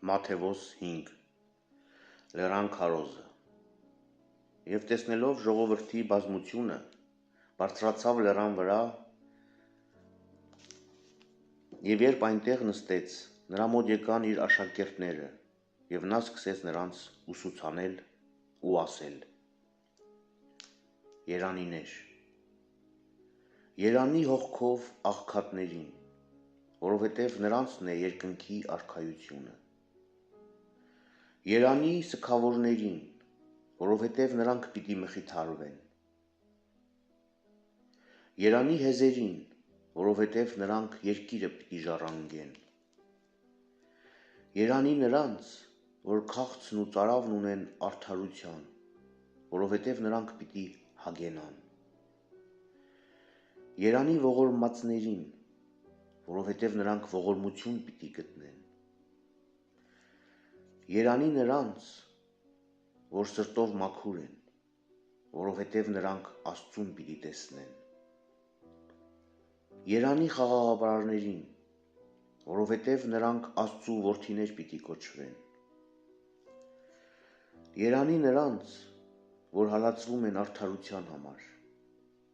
Մատթեոս 5 Լեռան քարոզը Եվ տեսնելով ժողովրդի բազմությունը բարձրացավ լեռան վրա և երբ այնտեղ նստեց, նրա մոտ եկան իր աշակերտները և նա սկսեց նրանց ուսուցանել ու ասել. Երանիներ, երանի հողքով աղքատներին, որովհետև նրանցն է երկնքի արքայությունը. Երանի սգավորներին, որովհետև նրանք պիտի մխիթարվեն. Երանի հեզերին, որովհետև նրանք երկիրը պիտի ժառանգեն. Երանի նրանց, որ քաղցն ու ծարավն ունեն արդարության, որովհետև նրանք պիտի հագենան. Երանի ողորմածներին, որովհետև նրանք ողորմություն պիտի գտնեն. Երանի նրանց, որ սրտով մաքուր են, որովհետև նրանք Աստծուն պիտի տեսնեն. Երանի խաղաղաբարներին, որովհետև նրանք Աստծու որդիներ պիտի կոչվեն. Երանի նրանց, որ հալածվում են արդարության համար,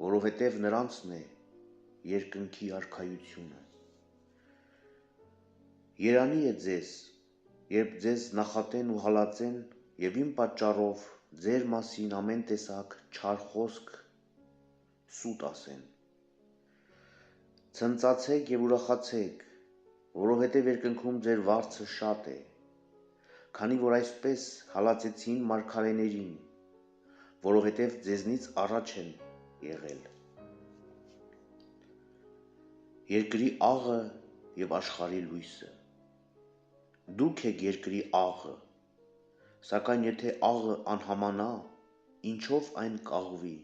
որովհետև նրանցն է երկնքի արքայությունը. Երանի է ձեզ, երբ ձեզ նախատեն ու հալածեն և իմ պատճառով ձեր մասին ամեն տեսակ չար խոսք սուտ ասեն. Ցնծացեք և ուրախացեք, որովհետև երկնքում ձեր վարձը շատ է, քանի որ այսպես հալածեցին մարգարեներին, որովհետև ձեզնից առաջ են եղել. Երկրի աղը և աշխարհի լույսը. Դուք եք երկրի աղը, սակայն եթե աղը անհամանա, ինչով այն կաղվի: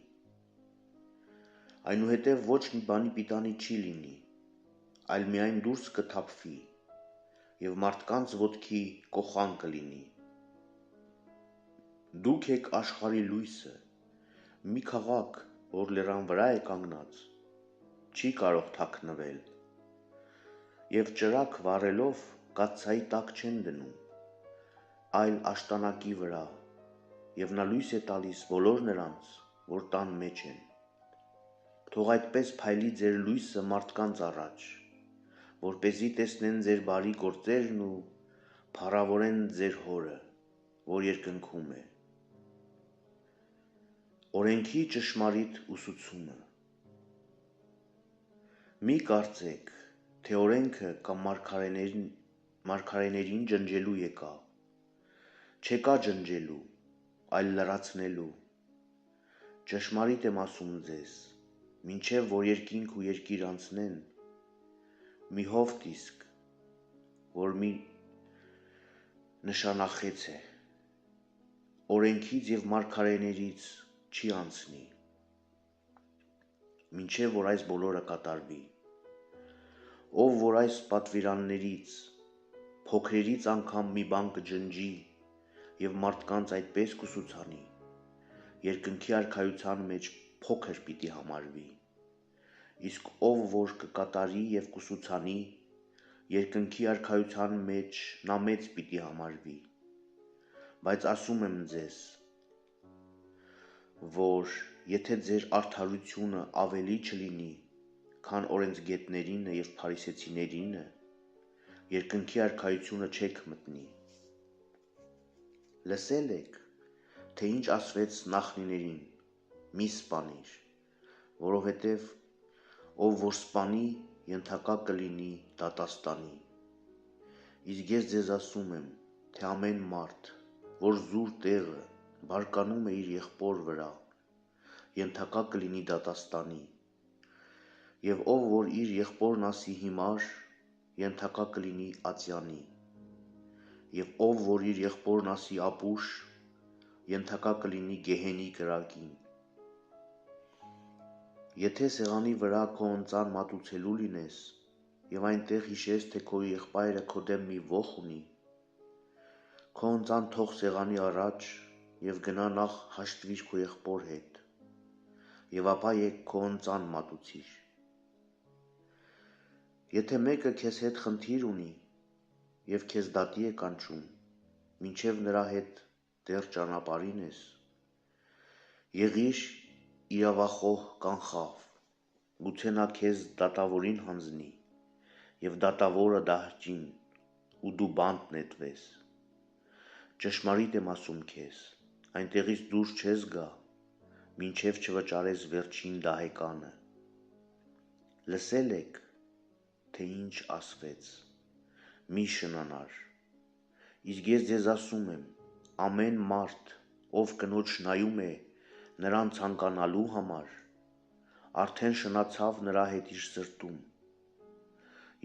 Այնուհետև ոչ մի բանի պիտանի չի լինի, այլ միայն դուրս կթափվի և մարդկանց ոտքի կոխան կլինի: Դուք եք աշխարհի լույսը, մի քաղաք, որ լեռան վրա է կանգնած, չի կարող թաքնվել, և ճրագ վառելով կաթսայի տակ չեն դնում, այլ աշտանակի վրա, և նա լույս է տալիս բոլոր նրանց, որ տան մեջ են: Թող այդպես փայլի ձեր լույսը մարդկանց առաջ, որպեսզի տեսնեն ձեր բարի գործերն ու փառավորեն ձեր Հորը, որ երկնքում է: Օրենքի ճշմարիտ ուսուցումը Մի կարծեք, թե օրենքը կամ մարգարեներին ջնջելու եկա, չեկա ջնջելու, այլ լրացնելու: Ճշմարիտ եմ ասում ձեզ, մինչև որ երկինք ու երկիր անցնեն, մի հովտ իսկ, որ մի նշանախեց է, օրենքից և մարգարեներից չի անցնի, մինչև որ այս բոլորը կատարվի: Ով որ այս պատվիրաններից փոքրերից անգամ մի բան կջնջի և մարդկանց այդպես կուսուցանի, երկնքի արքայության մեջ փոքր պիտի համարվի, իսկ ով որ կկատարի և կուսուցանի, երկնքի արքայության մեջ նա մեծ պիտի համարվի: Բայց ասում եմ ձեզ, որ եթե ձեր արդարությունը ավելի չլինի, քան օրենսգետներինը և փարիսեցիներինը, երկնքի արքայությունը չեք մտնի: Լսել եք, թե ինչ ասվեց նախնիներին. մի սպանիր, որովհետև ով որ սպանի, ենթակա կլինի դատաստանի: Իսկ ես ձեզ ասում եմ, թե ամեն մարդ, որ զուր տեղը բարկանում է իր եղբոր վրա, ենթակա կլինի դատաստանի: Եվ ով որ իր եղբորն ասի հիմար, ենթակա կլինի ածյանի: Եվ ով որ իր եղբորն ասի ապուշ, ենթակա կլինի գեհենի կրակին: Եթե սեղանի վրա քո ընծան մատուցելու լինես և այնտեղ հիշես, թե քո եղբայրը քո դեմ մի ոխ ունի, քո ընծան թող սեղանի առաջ և գնա նախ հաշտվիր քո եղբոր հետ և ապա եկ քո ընծան մատուցիր: Եթե մեկը քեզ հետ խնդիր ունի, և քեզ դատի է կանչում, մինչև նրա հետ դեռ ճանապարհին ես, եղիր իրավախոհ կանխավ, գուցե նա քեզ դատավորին հանձնի, և դատավորը դահճին, ու դու բանտ նետվես, ճշմարիտ եմ ասում քեզ, այնտեղից դուրս չես գա, մինչև չվճարես վերջին դահեկանը, լսել եք, թե ինչ ասվեց, մի շնանար, իսկ ես ձեզ ասում եմ, ամեն մարդ, ով կնոջ նայում է նրան ցանկանալու համար, արդեն շնացավ նրա հետ իր սրտում,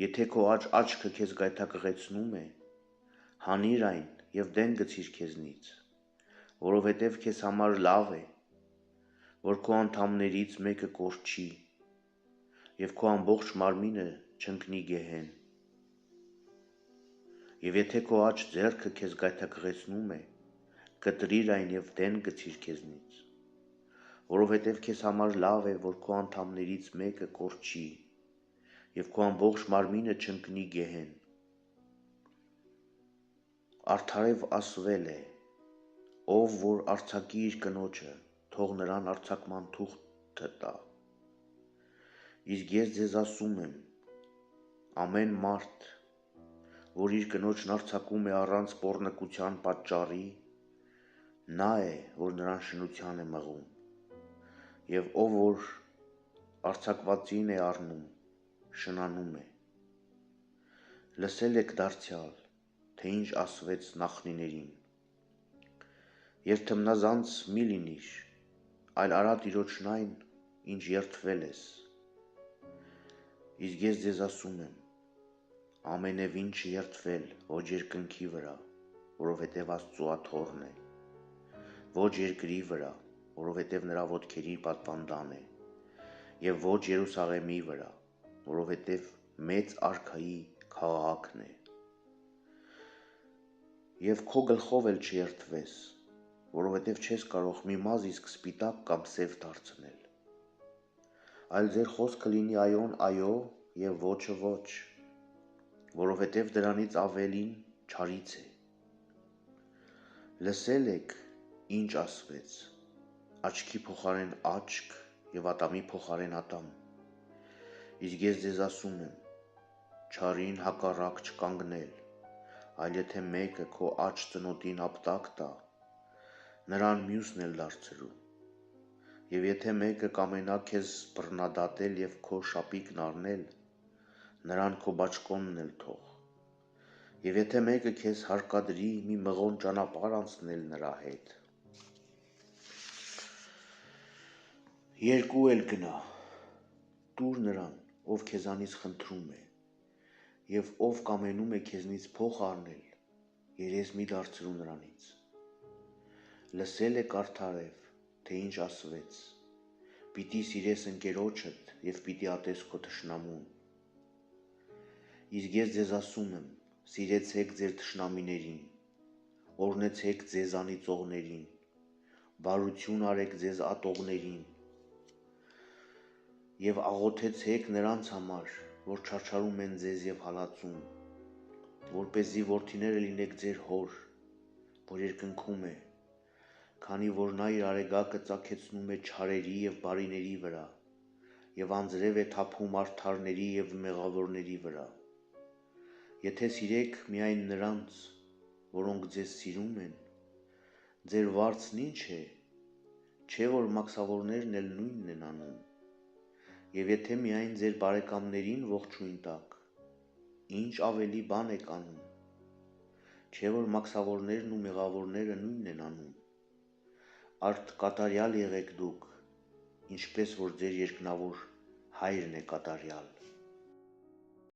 եթե քո աչքը քեզ գայթակղեցնում է, հանիր այն և դեն գցիր քեզնից, որովհետև քեզ համար լավ է, որ քո անդամներից մեկը կորչի, և քո ամբողջ մարմինը չընկնի գեհեն, և եթե քո աջ ձեռքը քեզ գայթակղեցնում է, կտրիր այն և դեն գցիր քեզնից, որովհետև քեզ համար լավ է, որ քո անդամներից մեկը կորչի, և քո ամբողջ մարմինը չընկնի գեհեն, արդարև ասվել է, ով որ արձակի իր կնոջը, թող նրան արձակման թուղթ տա, իսկ ես ձեզ ասում եմ, ամեն մարդ, որ իր կնոջն արձակում է առանց պոռնկության պատճառի, նա է, որ նրան շնության է մղում, և ով որ արձակվածին է առնում, շնանում է, լսել եք դարձյալ, թե ինչ ասվեց նախնիներին, երդմնազանց մի լինիր, այլ արա տիրոջն այն, ինչ երդվել ես, իսկ ես ձեզ ասում եմ, ամենևին չերդվել ոչ երկնքի վրա, որովհետև Աստծու աթոռն է, ոչ երկրի վրա, որովհետև նրա ոտքերի պատվանդան է, և ոչ Երուսաղեմի վրա, որովհետև մեծ արքայի քաղաքն է, և քո գլխով էլ չերդվես, որովհետև չես կարող մի մազ իսկ սպիտակ կամ սև դարձնել, այլ ձեր խոսքը լինի այոն այո և ոչը ոչ, որովհետև դրանից ավելին չարից է, լսել եք, ինչ ասվեց, աչքի փոխարեն աչք և ատամի փոխարեն ատամ, իսկ ես ձեզ ասում եմ, չարին հակառակ չկանգնել, այլ եթե մեկը քո աջ ծնոտին ապտակ տա, նրան մյուսն էլ դարձրու, և եթե մեկը կամենա քեզ բռնադատել և քո շապիկն առնել, նրան քո բաճկոնն էլ թող, և եթե մեկը քեզ հարկադրի մի մղոն ճանապարհ անցնել նրա հետ, երկու էլ գնա, տուր նրան, ով քեզանից խնդրում է, և ով կամենում է քեզնից փող առնել, երես մի դարձրու նրանից, լսել եք արդարև, թե ինչ ասվեց, պիտի սիրես ընկերոջդ և պիտի ատես քո թշնամուն, իսկ ես ձեզ ասում եմ, սիրեցեք ձեր թշնամիներին, օրհնեցեք ձեզ անիծողներին, բարություն արեք ձեզ ատողներին, և աղոթեցեք նրանց համար, որ չարչարում են ձեզ և հալածում, որպեսզի որդիները լինեք ձեր հոր, որ երկնքում է, քանի որ նա իր արեգակը ծագեցնում է չարերի և բարիների վրա, և անձրև է թափում արդարների և մեղավորների վրա, եթե սիրեք միայն նրանց, որոնք ձեզ սիրում են, ձեր վարձն ինչ է, չէ որ մաքսավորներն էլ նույնն են անում, և եթե միայն ձեր բարեկամներին ողջույն տաք, ինչ ավելի բան եք անում, չէ որ մաքսավորներն ու մեղավորները նույնն են անում, արդ կատարյալ եղեք դուք, ինչպես որ ձեր երկնավոր Հայրն է կատարյալ։